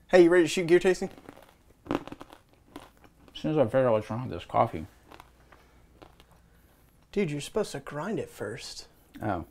Hey, you ready to shoot gear tasting? As soon as I figure out what's wrong with this coffee. Dude, you're supposed to grind it first. Oh.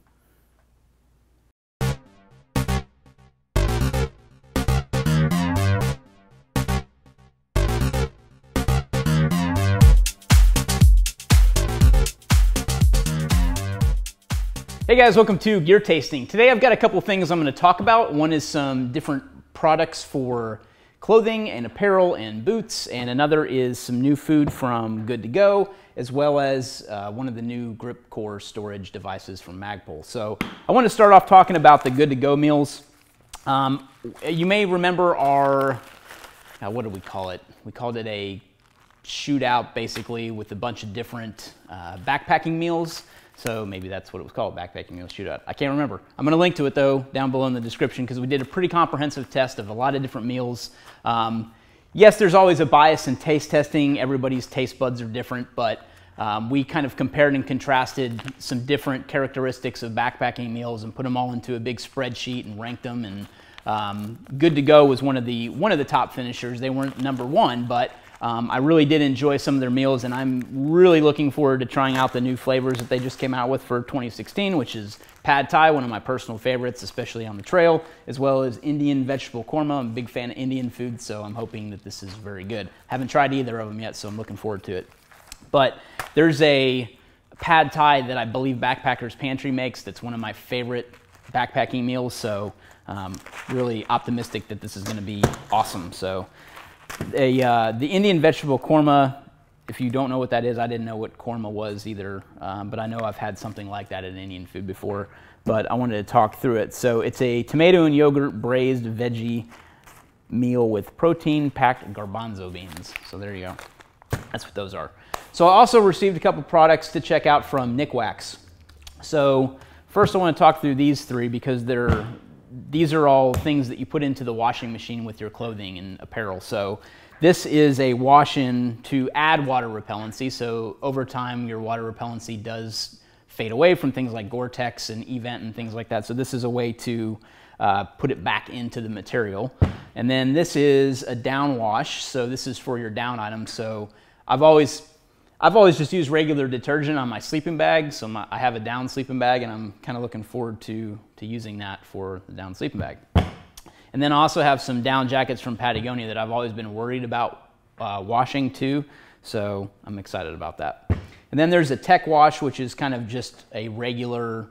Hey guys, welcome to Gear Tasting. Today I've got a couple things I'm going to talk about. One is some different products for clothing and apparel and boots, and another is some new food from Good to Go, as well as one of the new grip core storage devices from Magpul. So I want to start off talking about the Good to Go meals. You may remember our, what did we call it? We called it a shootout, basically, with a bunch of different backpacking meals. So maybe that's what it was called, backpacking meal shootout. I can't remember. I'm going to link to it though down below in the description because we did a pretty comprehensive test of a lot of different meals. Yes, there's always a bias in taste testing. Everybody's taste buds are different, but we kind of compared and contrasted some different characteristics of backpacking meals and put them all into a big spreadsheet and ranked them. And Good to Go was one of the top finishers. They weren't number one, but I really did enjoy some of their meals, and I'm really looking forward to trying out the new flavors that they just came out with for 2016, which is Pad Thai, one of my personal favorites, especially on the trail, as well as Indian vegetable korma. I'm a big fan of Indian food, so I'm hoping that this is very good. Haven't tried either of them yet, so I'm looking forward to it. But there's a Pad Thai that I believe Backpacker's Pantry makes that's one of my favorite backpacking meals, so really optimistic that this is going to be awesome. So the Indian vegetable korma, if you don't know what that is, I didn't know what korma was either, but I know I've had something like that in Indian food before, but I wanted to talk through it. So it's a tomato and yogurt braised veggie meal with protein-packed garbanzo beans. So there you go. That's what those are. So I also received a couple products to check out from Nikwax. So first I want to talk through these three because these are all things that you put into the washing machine with your clothing and apparel. So this is a wash-in to add water repellency. So over time, your water repellency does fade away from things like Gore-Tex and Event and things like that. So this is a way to put it back into the material. And then this is a down wash. So this is for your down items. So I've always just used regular detergent on my sleeping bag. So I have a down sleeping bag, and I'm kind of looking forward to using that for the down sleeping bag. And then I also have some down jackets from Patagonia that I've always been worried about washing too. So I'm excited about that. And then there's a tech wash, which is kind of just a regular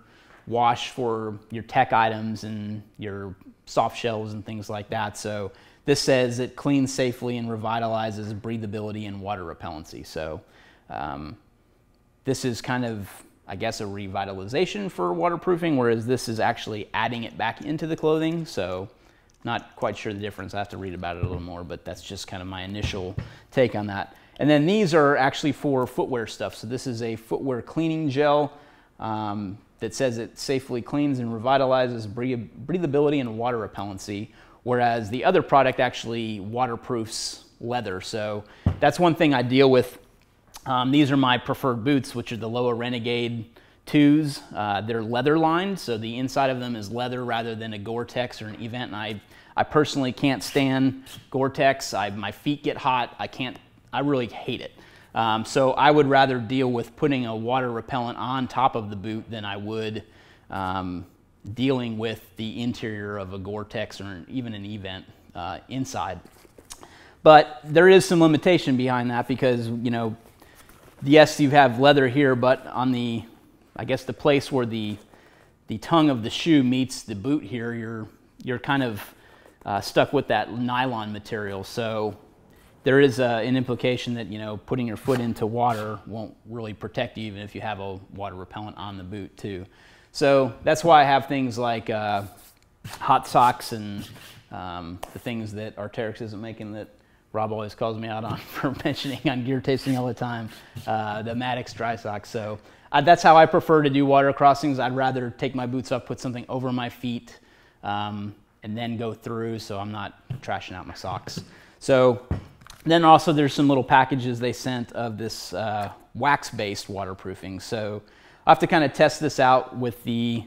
wash for your tech items and your soft shells and things like that. So this says it cleans safely and revitalizes breathability and water repellency. So this is kind of, I guess, a revitalization for waterproofing, whereas this is actually adding it back into the clothing. So not quite sure the difference. I have to read about it a little more, but that's just kind of my initial take on that. And then these are actually for footwear stuff. So this is a footwear cleaning gel that says it safely cleans and revitalizes breathability and water repellency, whereas the other product actually waterproofs leather. So that's one thing I deal with. These are my preferred boots, which are the Loa Renegade 2s. They're leather lined, so the inside of them is leather rather than a Gore-Tex or an Event. And I personally can't stand Gore-Tex. My feet get hot. I really hate it. So I would rather deal with putting a water repellent on top of the boot than I would dealing with the interior of a Gore-Tex or even an Event inside. But there is some limitation behind that because, you know, yes, you have leather here, but on I guess the place where the tongue of the shoe meets the boot here, you're kind of stuck with that nylon material. So there is an implication that, you know, putting your foot into water won't really protect you, even if you have a water repellent on the boot too. So that's why I have things like hot socks and the things that Arc'teryx isn't making that Rob always calls me out on for mentioning on Gear Tasting all the time, the Maddox dry socks. So that's how I prefer to do water crossings. I'd rather take my boots off, put something over my feet, and then go through so I'm not trashing out my socks. So then also there's some little packages they sent of this wax-based waterproofing. So I'll have to kind of test this out with the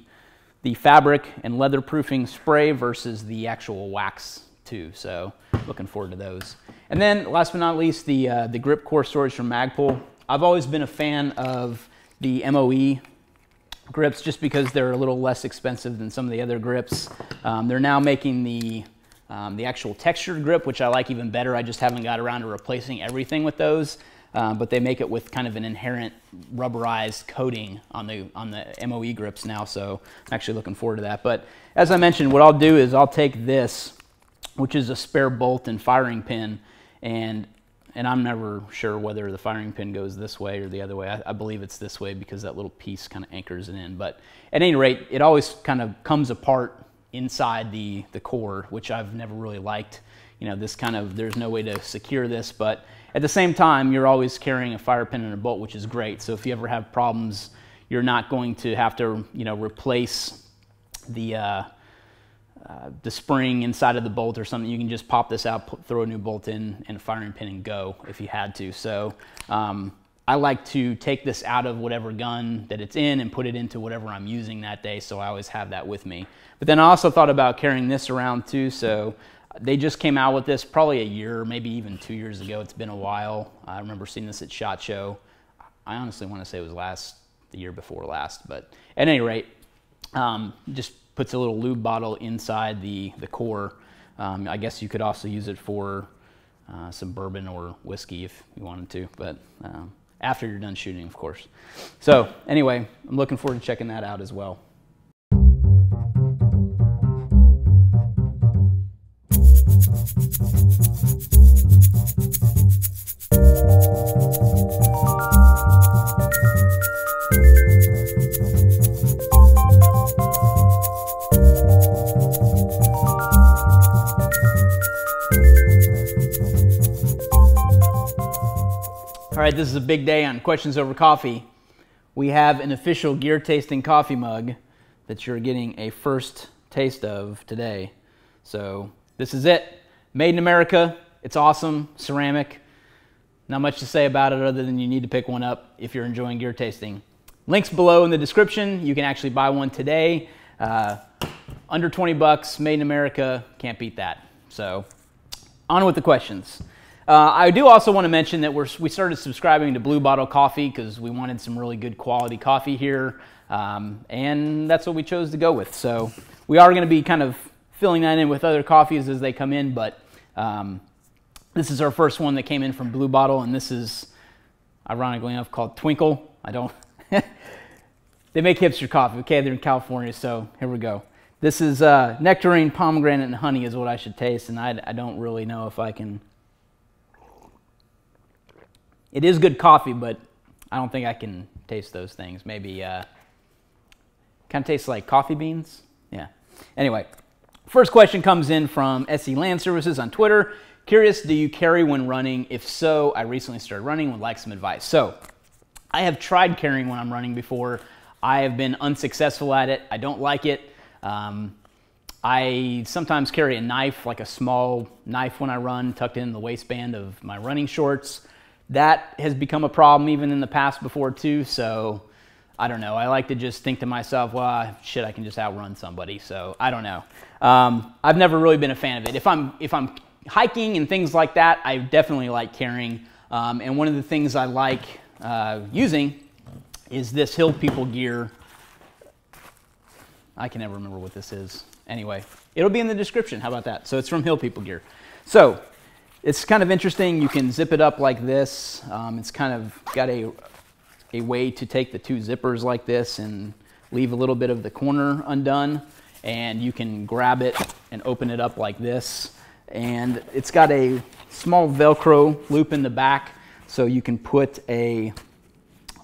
fabric and leather proofing spray versus the actual wax too. So looking forward to those. And then last but not least, the grip core storage from Magpul. I've always been a fan of the MOE grips just because they're a little less expensive than some of the other grips. They're now making the actual textured grip, which I like even better. I just haven't got around to replacing everything with those. But they make it with kind of an inherent rubberized coating on the MOE grips now, so I'm actually looking forward to that. But as I mentioned, what I'll do is I'll take this, which is a spare bolt and firing pin, and I'm never sure whether the firing pin goes this way or the other way. I believe it's this way because that little piece kind of anchors it in. But at any rate, it always kind of comes apart inside the core, which I've never really liked. You know, this kind of, there's no way to secure this, but at the same time, you're always carrying a fire pin and a bolt, which is great. So if you ever have problems, you're not going to have to, you know, replace the spring inside of the bolt or something. You can just pop this out, throw a new bolt in, and a firing pin and go if you had to. So I like to take this out of whatever gun that it's in and put it into whatever I'm using that day. So I always have that with me. But then I also thought about carrying this around too. So they just came out with this probably a year, maybe even 2 years ago. It's been a while. I remember seeing this at SHOT Show. I honestly want to say it was the year before last, but at any rate, just puts a little lube bottle inside the core. I guess you could also use it for some bourbon or whiskey if you wanted to, but after you're done shooting, of course. So anyway, I'm looking forward to checking that out as well. All right, this is a big day on Questions Over Coffee. We have an official gear tasting coffee mug that you're getting a first taste of today. So this is it. Made in America. It's awesome. Ceramic. Not much to say about it other than you need to pick one up if you're enjoying gear tasting. Links below in the description. You can actually buy one today. Under 20 bucks, made in America. Can't beat that. So on with the questions. I do also want to mention that we started subscribing to Blue Bottle Coffee because we wanted some really good quality coffee here, and that's what we chose to go with. So we are going to be kind of filling that in with other coffees as they come in, but this is our first one that came in from Blue Bottle, and this is, ironically enough, called Twinkle. They make hipster coffee, okay? They're in California, so here we go. This is nectarine, pomegranate, and honey is what I should taste, and I don't really know if I can. It is good coffee, but I don't think I can taste those things. Maybe kind of tastes like coffee beans. Yeah. Anyway, first question comes in from SE Land Services on Twitter. Curious, do you carry when running? If so, I recently started running, would like some advice. So I have tried carrying when I'm running before. I have been unsuccessful at it. I don't like it. I sometimes carry a knife, like a small knife when I run, tucked in the waistband of my running shorts. That has become a problem even in the past before too, so I don't know. I like to just think to myself, well, shit, I can just outrun somebody, so I don't know. I've never really been a fan of it. If I'm hiking and things like that, I definitely like carrying. And one of the things I like using is this Hill People gear. I can never remember what this is. Anyway, it'll be in the description. How about that? So it's from Hill People gear. So it's kind of interesting. You can zip it up like this. It's kind of got a way to take the two zippers like this and leave a little bit of the corner undone. And you can grab it and open it up like this. And it's got a small Velcro loop in the back, so you can put a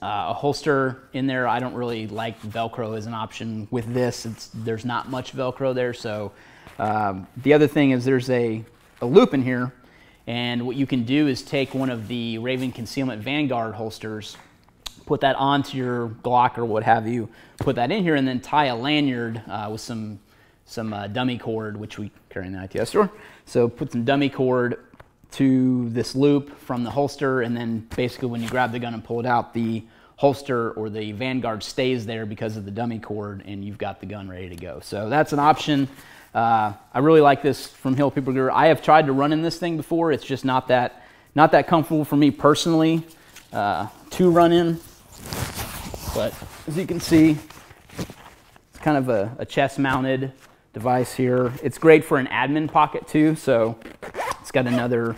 holster in there. I don't really like Velcro as an option with this. There's not much Velcro there. So the other thing is there's a loop in here. And what you can do is take one of the Raven Concealment Vanguard holsters, put that onto your Glock or what have you, put that in here, and then tie a lanyard with some dummy cord, which we carry in the ITS store. So put some dummy cord to this loop from the holster, and then basically when you grab the gun and pull it out, the holster or the Vanguard stays there because of the dummy cord, and you've got the gun ready to go. So that's an option. I really like this from Hill People Gear. I have tried to run in this thing before. It's just not that comfortable for me personally to run in. But as you can see, it's kind of a chest-mounted device here. It's great for an admin pocket too. So it's got another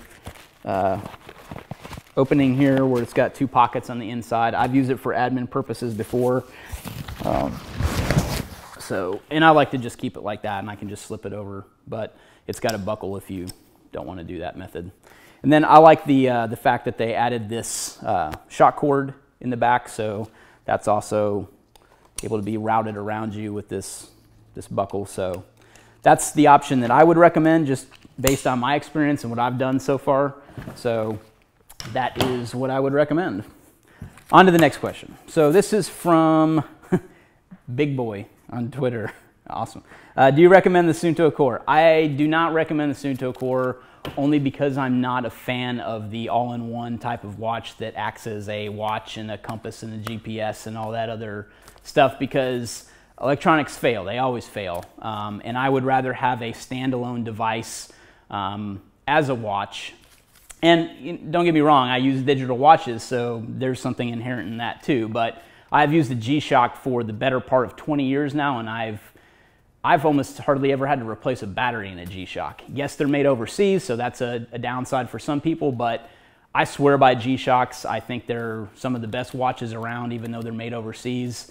opening here where it's got 2 pockets on the inside. I've used it for admin purposes before. And I like to just keep it like that, and I can just slip it over, but it's got a buckle if you don't want to do that method. And then I like the fact that they added this shock cord in the back, so that's also able to be routed around you with this buckle. So that's the option that I would recommend, just based on my experience and what I've done so far. So that is what I would recommend. On to the next question. So this is from Big Boy on Twitter. Awesome. Do you recommend the Suunto Core? I do not recommend the Suunto Core, only because I'm not a fan of the all-in-one type of watch that acts as a watch and a compass and a GPS and all that other stuff, because electronics fail. They always fail. And I would rather have a standalone device as a watch. And don't get me wrong, I use digital watches, so there's something inherent in that too. But I've used the G-Shock for the better part of 20 years now, and I've almost hardly ever had to replace a battery in a G-Shock. Yes, they're made overseas, so that's a downside for some people, but I swear by G-Shocks. I think they're some of the best watches around, even though they're made overseas,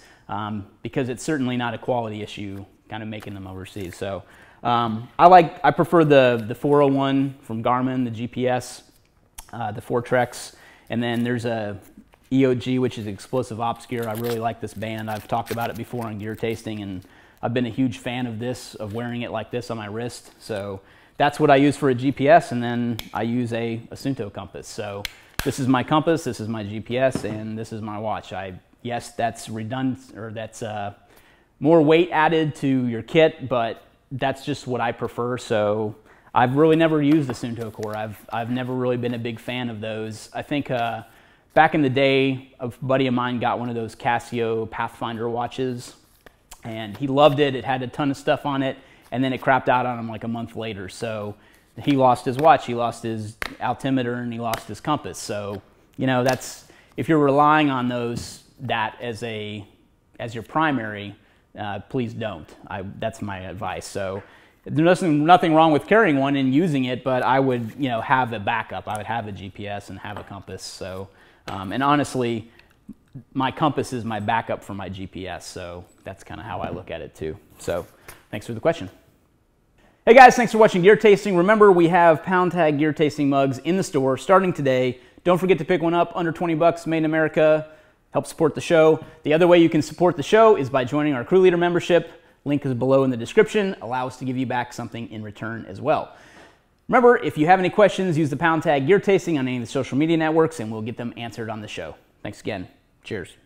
because it's certainly not a quality issue kind of making them overseas. So I prefer the 401 from Garmin, the GPS, the Fortrex, and then there's a EOG, which is explosive ops gear. I really like this band. I've talked about it before on Gear Tasting, and I've been a huge fan of this, of wearing it like this on my wrist. So that's what I use for a GPS, and then I use a Suunto compass. So this is my compass, this is my GPS, and this is my watch. Yes, that's redundant, or that's more weight added to your kit, but that's just what I prefer. So I've really never used the Suunto Core. I've never really been a big fan of those. I think back in the day, a buddy of mine got one of those Casio Pathfinder watches, and he loved it. It had a ton of stuff on it, and then it crapped out on him like a month later. So he lost his watch, he lost his altimeter, and he lost his compass. So, you know, that's, if you're relying on that as your primary, please don't. That's my advice. So there's nothing wrong with carrying one and using it, but I would, have a backup. I would have a GPS and have a compass. So, and honestly, my compass is my backup for my GPS. So that's kind of how I look at it too. So thanks for the question. Hey guys, thanks for watching Gear Tasting. Remember, we have pound tag Gear Tasting mugs in the store starting today. Don't forget to pick one up, under 20 bucks, made in America. Help support the show. The other way you can support the show is by joining our Crew Leader membership. Link is below in the description. Allow us to give you back something in return as well. Remember, if you have any questions, use the pound tag Gear Tasting on any of the social media networks, and we'll get them answered on the show. Thanks again. Cheers.